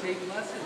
Take lessons.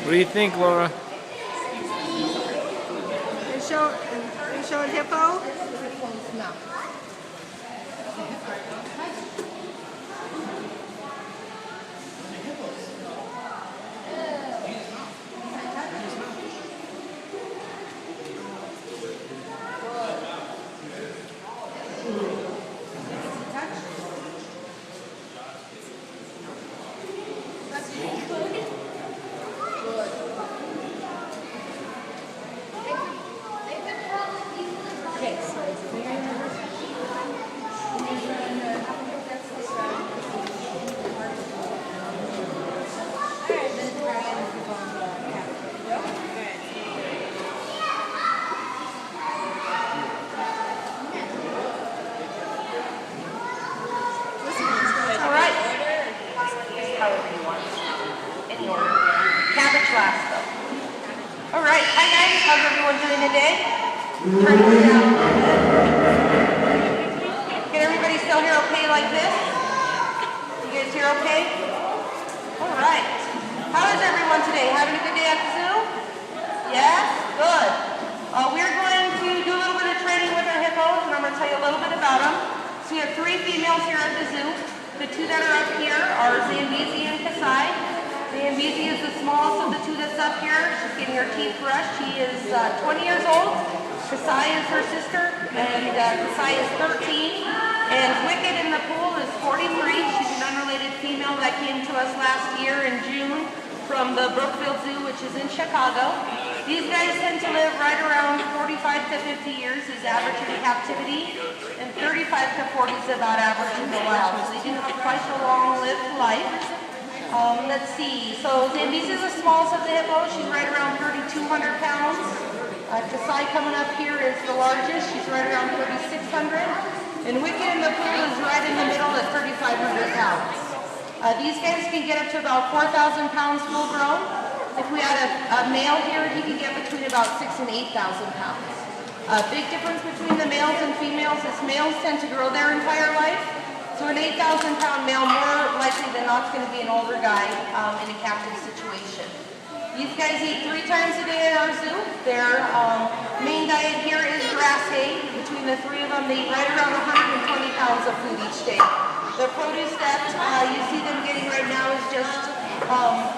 What do you think, Laura? They showing hippo? No. All right, hi guys, how's everyone doing today? Turn it down. Can everybody still hear okay like this? You guys hear okay? All right. How is everyone today? Having a good day at the zoo? Yes? Good. We're going to do a little bit of training with our hippos, and I'm going to tell you a little bit about them. So we have 3 females here at the zoo. The 2 that are up here are Zambezi and Kasai. Zambezi is the smallest of the 2 that's up here. She's getting her teeth brushed. She is 20 years old. Kasai is her sister, and Kasai is 13. And Wicked in the pool is 43. She's an unrelated female that came to us last year in June from the Brookfield Zoo, which is in Chicago. These guys tend to live right around 45 to 50 years is average in captivity, and 35 to 40 is about average in the wild. So they do have quite a long-lived life. Let's see, so Zambezi is the smallest of the hippos. She's right around 3,200 pounds. Kasai coming up here is the largest. She's right around 3,600. And Wicked in the pool is right in the middle at 3,500 pounds. These guys can get up to about 4,000 pounds full grown. If we had a male here, he could get between about 6,000 and 8,000 pounds. Big difference between the males and females is males tend to grow their entire life. So an 8,000 pound male, more likely than not, is going to be an older guy in a captive situation. These guys eat 3 times a day at our zoo. Their main diet here is grass hay. Between the 3 of them, they eat right around 120 pounds of food each day. The produce that you see them getting right now is just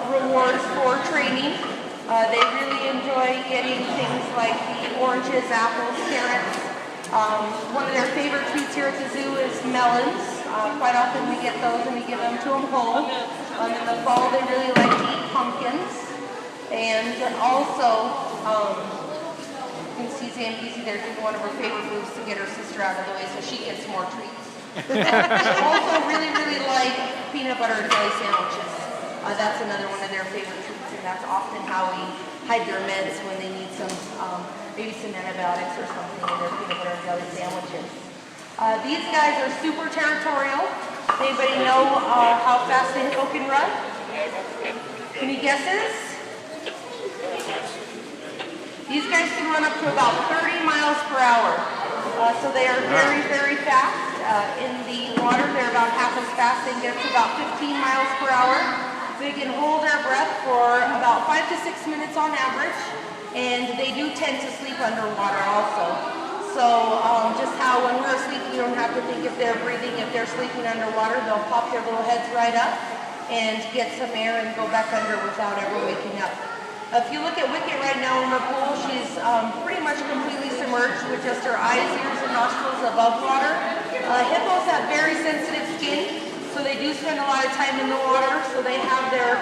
rewards for training. They really enjoy getting things like the oranges, apples, carrots. One of their favorite treats here at the zoo is melons. Quite often we get those and we give them to them whole. In the fall they really like to eat pumpkins. And also, you can see Zambezi there doing one of her favorite moves to get her sister out of the way so she gets more treats. They also really, really like peanut butter and jelly sandwiches. That's another one of their favorite treats, and that's often how we hide their meds when they need some, maybe some antibiotics or something in their peanut butter and jelly sandwiches. These guys are super territorial. Anybody know how fast a hippo can run? Any guesses? These guys can run up to about 30 miles per hour. So they are very, very fast. In the water, they're about half as fast. They can get up to about 15 miles per hour. They can hold their breath for about 5 to 6 minutes on average. And they do tend to sleep underwater also. So just how when we're asleep, you don't have to think if they're breathing, if they're sleeping underwater, they'll pop their little heads right up and get some air and go back under without ever waking up. If you look at Wicket right now in the pool, she's pretty much completely submerged with just her eyes, ears, and nostrils above water. Hippos have very sensitive skin, so they do spend a lot of time in the water, so they have their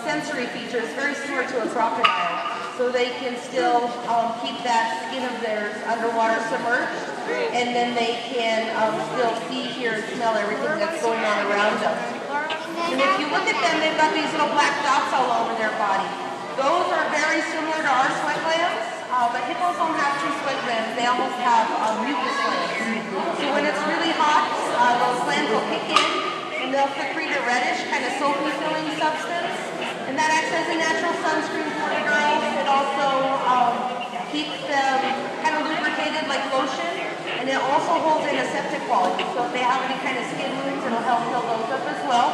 sensory features very similar to a crocodile. So they can still keep that skin of theirs underwater submerged, and then they can still see, hear, and smell everything that's going on around them. And if you look at them, they've got these little black dots all over their body. Those are very similar to our sweat glands, but hippos don't have true sweat glands. They almost have mucus glands. So when it's really hot, those glands will kick in, and they'll secrete a reddish, kind of soapy feeling substance. And that acts as a natural sunscreen for the girls. It also keeps them kind of lubricated like lotion, and it also holds in aseptic quality. So if they have any kind of skin wounds, it'll help fill those up as well.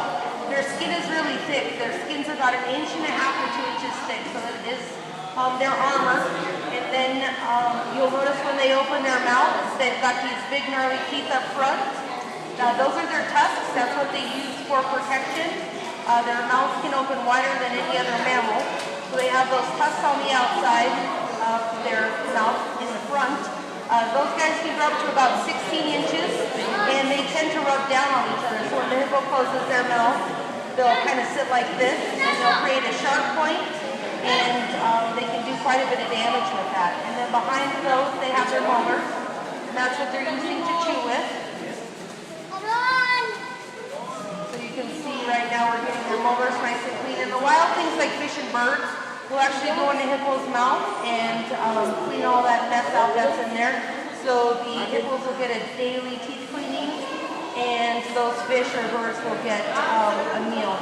Their skin is really thick. Their skin's about 1.5 inches to 2 inches thick, so it is their armor. And then you'll notice when they open their mouths, they've got these big gnarly teeth up front. Those are their tusks. That's what they use for protection. Their mouths can open wider than any other mammal. So they have those tusks on the outside of their mouth in the front. Those guys can grow up to about 16 inches, and they tend to rub down on each other. So when the hippo closes their mouth, they'll kind of sit like this, and they'll create a sharp point, and they can do quite a bit of damage with that. And then behind those, they have their molars, and that's what they're using to chew with. So you can see right now we're getting their molars nice and clean. And the wild things like fish and birds will actually go into hippo's mouth and clean all that mess out that's in there. So the hippos will get a daily teeth cleaning, and those fish or birds will get a meal.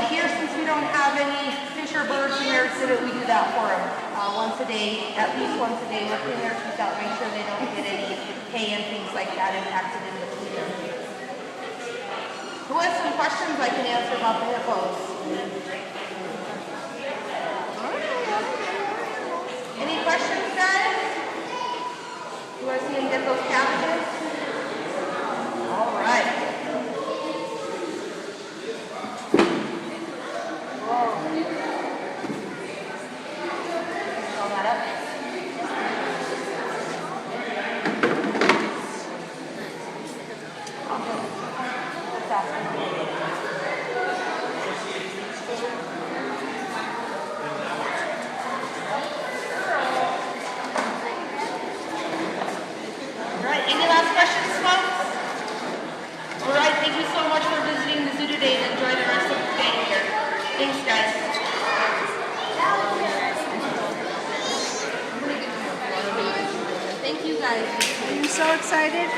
Here, since we don't have any fish or birds in their exhibit, we do that for them. Once a day, at least once a day, we'll clean their teeth out, make sure they don't get any hay and things like that impacted in between them. Who has some questions I can answer about the hippos? Any questions, guys? Do I see him get those cabbages? All right. Whoa. Fill that up. Any last questions, folks? All right, thank you so much for visiting the zoo today, and enjoy the rest of the day here. Thanks, guys. Thank you guys. Are you so excited?